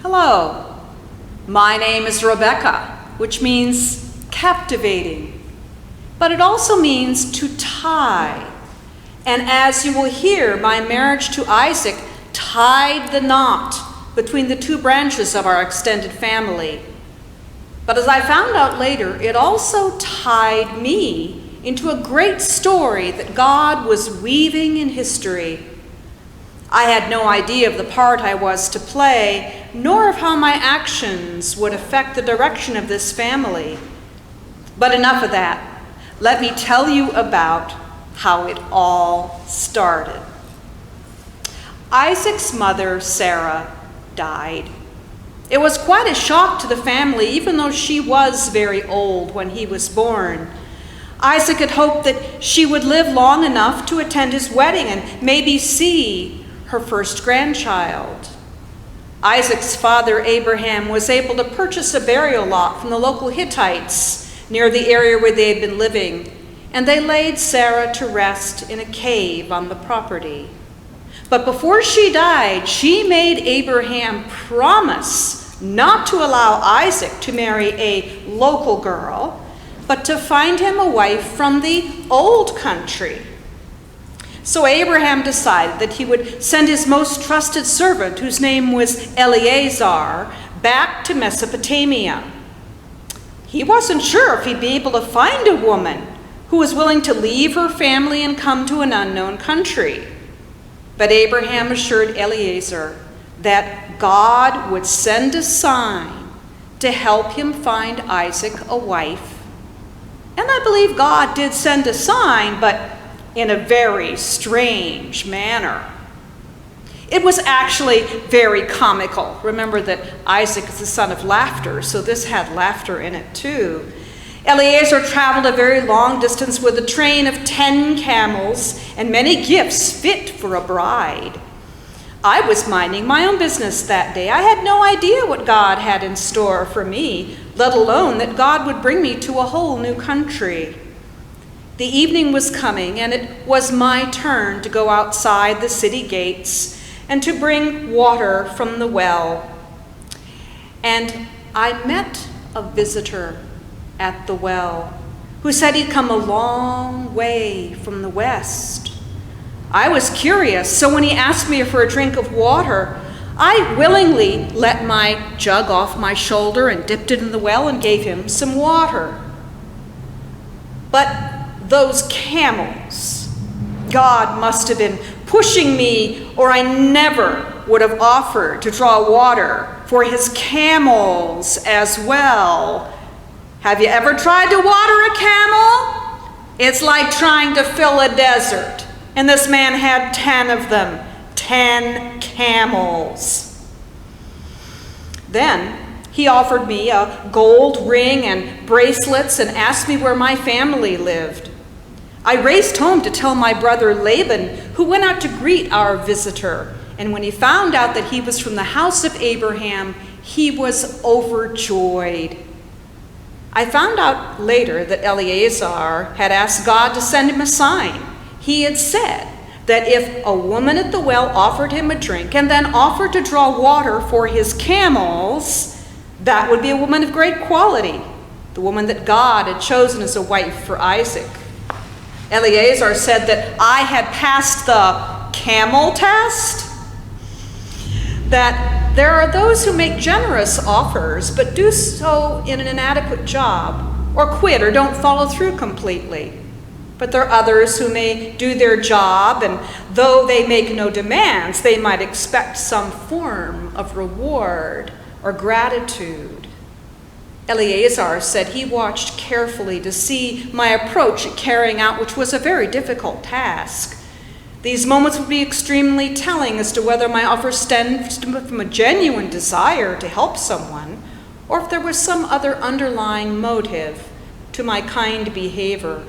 Hello, my name is Rebecca, which means captivating, but it also means to tie. And as you will hear, my marriage to Isaac tied the knot between the two branches of our extended family. But as I found out later, it also tied me into a great story that God was weaving in history. I had no idea of the part I was to play, nor of how my actions would affect the direction of this family. But enough of that. Let me tell you about how it all started. Isaac's mother, Sarah, died. It was quite a shock to the family, even though she was very old when he was born. Isaac had hoped that she would live long enough to attend his wedding and maybe see her first grandchild. Isaac's father, Abraham, was able to purchase a burial lot from the local Hittites near the area where they had been living, and they laid Sarah to rest in a cave on the property. But before she died, she made Abraham promise not to allow Isaac to marry a local girl, but to find him a wife from the old country. So Abraham decided that he would send his most trusted servant, whose name was Eliezer, back to Mesopotamia. He wasn't sure if he'd be able to find a woman who was willing to leave her family and come to an unknown country. But Abraham assured Eliezer that God would send a sign to help him find Isaac a wife. And I believe God did send a sign, but in a very strange manner. It was actually very comical. Remember that Isaac is the son of laughter, so this had laughter in it too. Eliezer traveled a very long distance with a train of 10 camels and many gifts fit for a bride. I was minding my own business that day. I had no idea what God had in store for me, let alone that God would bring me to a whole new country. The evening was coming, and it was my turn to go outside the city gates and to bring water from the well. And I met a visitor at the well who said he'd come a long way from the west. I was curious, so when he asked me for a drink of water, I willingly let my jug off my shoulder and dipped it in the well and gave him some water. But those camels, God must have been pushing me, or I never would have offered to draw water for his camels as well. Have you ever tried to water a camel? It's like trying to fill a desert. And this man had 10 of them, 10 camels. Then he offered me a gold ring and bracelets and asked me where my family lived. I raced home to tell my brother Laban, who went out to greet our visitor. And when he found out that he was from the house of Abraham, he was overjoyed. I found out later that Eliezer had asked God to send him a sign. He had said that if a woman at the well offered him a drink and then offered to draw water for his camels, that would be a woman of great quality, the woman that God had chosen as a wife for Isaac. Eliezer said that I had passed the camel test, that there are those who make generous offers but do so in an inadequate job, or quit or don't follow through completely. But there are others who may do their job, and though they make no demands, they might expect some form of reward or gratitude. Eliezer said he watched carefully to see my approach at carrying out, which was a very difficult task. These moments would be extremely telling as to whether my offer stemmed from a genuine desire to help someone, or if there was some other underlying motive to my kind behavior.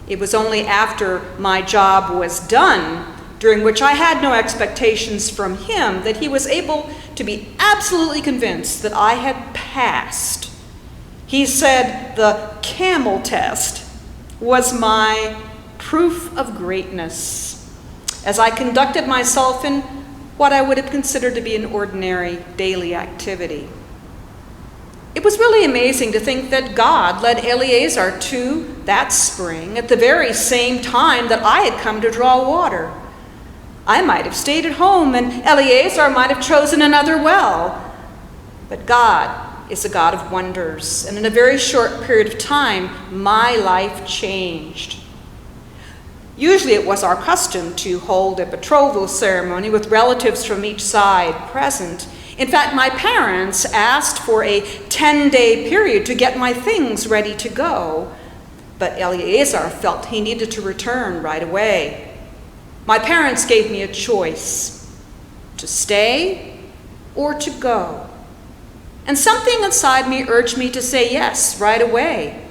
It was only after my job was done, during which I had no expectations from him, that he was able to be absolutely convinced that I had passed. He said the camel test was my proof of greatness. As I conducted myself in what I would have considered to be an ordinary daily activity. It was really amazing to think that God led Eleazar to that spring at the very same time that I had come to draw water. I might have stayed at home and Eleazar might have chosen another well. But God is a God of wonders, and in a very short period of time, my life changed. Usually it was our custom to hold a betrothal ceremony with relatives from each side present. In fact, my parents asked for a 10-day period to get my things ready to go, but Eleazar felt he needed to return right away. My parents gave me a choice, to stay or to go. And something inside me urged me to say yes right away.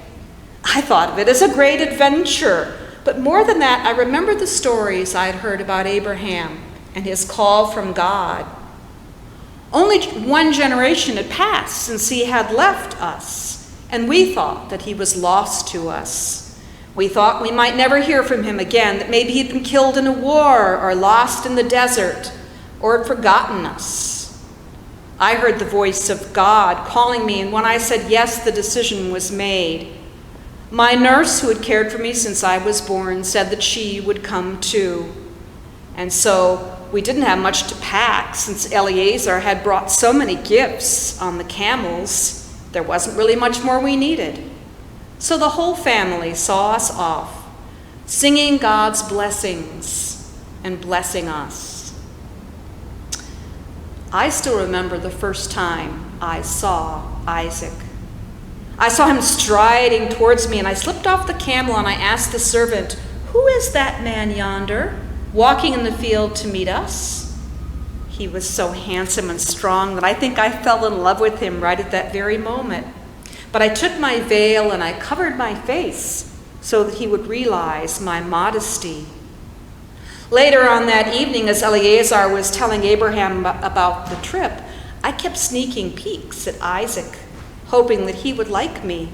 I thought of it as a great adventure. But more than that, I remember the stories I had heard about Abraham and his call from God. Only one generation had passed since he had left us, and we thought that he was lost to us. We thought we might never hear from him again, that maybe he'd been killed in a war or lost in the desert or had forgotten us. I heard the voice of God calling me, and when I said yes, the decision was made. My nurse, who had cared for me since I was born, said that she would come too. And so we didn't have much to pack since Eleazar had brought so many gifts on the camels. There wasn't really much more we needed. So the whole family saw us off, singing God's blessings and blessing us. I still remember the first time I saw Isaac. I saw him striding towards me, and I slipped off the camel and I asked the servant, "Who is that man yonder, walking in the field to meet us?" He was so handsome and strong that I think I fell in love with him right at that very moment. But I took my veil and I covered my face so that he would realize my modesty. Later on that evening, as Eleazar was telling Abraham about the trip, I kept sneaking peeks at Isaac, hoping that he would like me.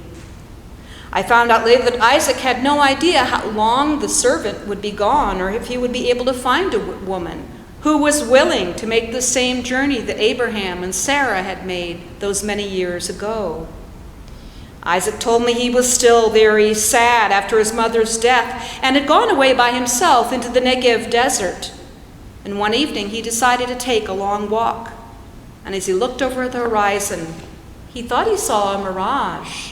I found out later that Isaac had no idea how long the servant would be gone or if he would be able to find a woman who was willing to make the same journey that Abraham and Sarah had made those many years ago. Isaac told me he was still very sad after his mother's death and had gone away by himself into the Negev desert. And one evening he decided to take a long walk. And as he looked over the horizon, he thought he saw a mirage,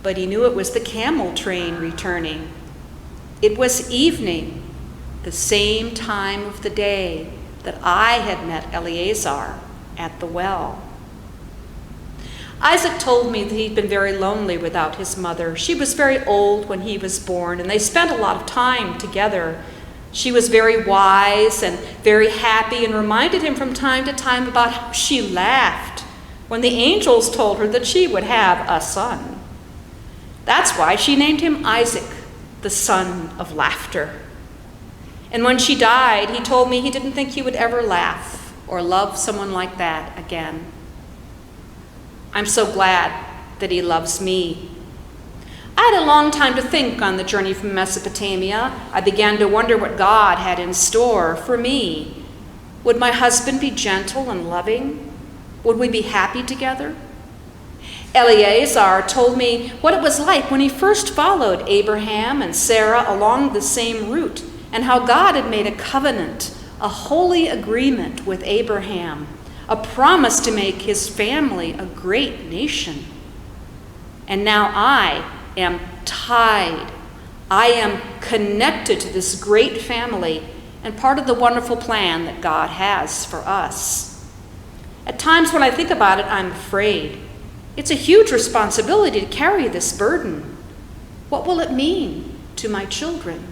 but he knew it was the camel train returning. It was evening, the same time of the day that I had met Eleazar at the well. Isaac told me that he'd been very lonely without his mother. She was very old when he was born, and they spent a lot of time together. She was very wise and very happy and reminded him from time to time about how she laughed when the angels told her that she would have a son. That's why she named him Isaac, the son of laughter. And when she died, he told me he didn't think he would ever laugh or love someone like that again. I'm so glad that he loves me. I had a long time to think on the journey from Mesopotamia. I began to wonder what God had in store for me. Would my husband be gentle and loving? Would we be happy together? Eleazar told me what it was like when he first followed Abraham and Sarah along the same route, and how God had made a covenant, a holy agreement with Abraham, a promise to make his family a great nation. And now I am tied. I am connected to this great family and part of the wonderful plan that God has for us. At times when I think about it, I'm afraid. It's a huge responsibility to carry this burden. What will it mean to my children?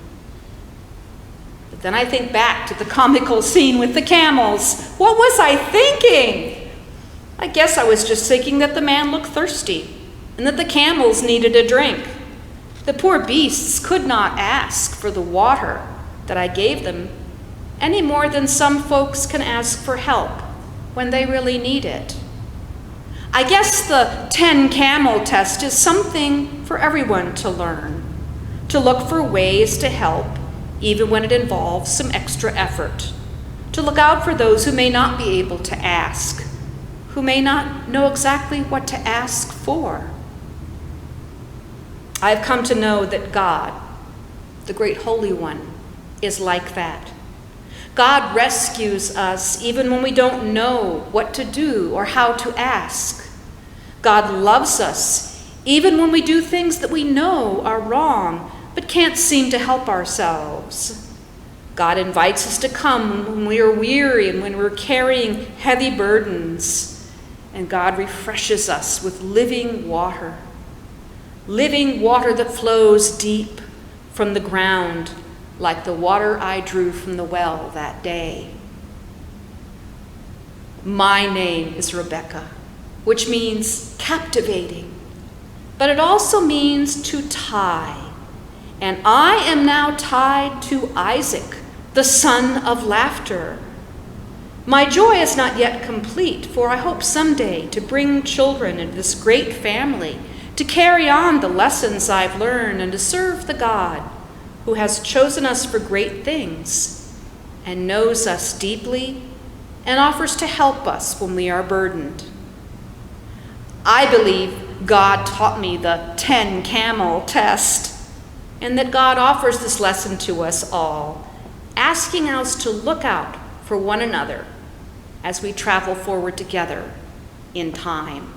But then I think back to the comical scene with the camels. What was I thinking? I guess I was just thinking that the man looked thirsty and that the camels needed a drink. The poor beasts could not ask for the water that I gave them any more than some folks can ask for help when they really need it. I guess the 10 camel test is something for everyone to learn, to look for ways to help, even when it involves some extra effort, to look out for those who may not be able to ask, who may not know exactly what to ask for. I've come to know that God, the great Holy One, is like that. God rescues us even when we don't know what to do or how to ask. God loves us even when we do things that we know are wrong but can't seem to help ourselves. God invites us to come when we are weary and when we're carrying heavy burdens. And God refreshes us with living water that flows deep from the ground, like the water I drew from the well that day. My name is Rebecca, which means captivating, but it also means to tie. And I am now tied to Isaac, the son of laughter. My joy is not yet complete, for I hope someday to bring children into this great family, to carry on the lessons I've learned and to serve the God who has chosen us for great things and knows us deeply and offers to help us when we are burdened. I believe God taught me the 10 camel test, and that God offers this lesson to us all, asking us to look out for one another as we travel forward together in time.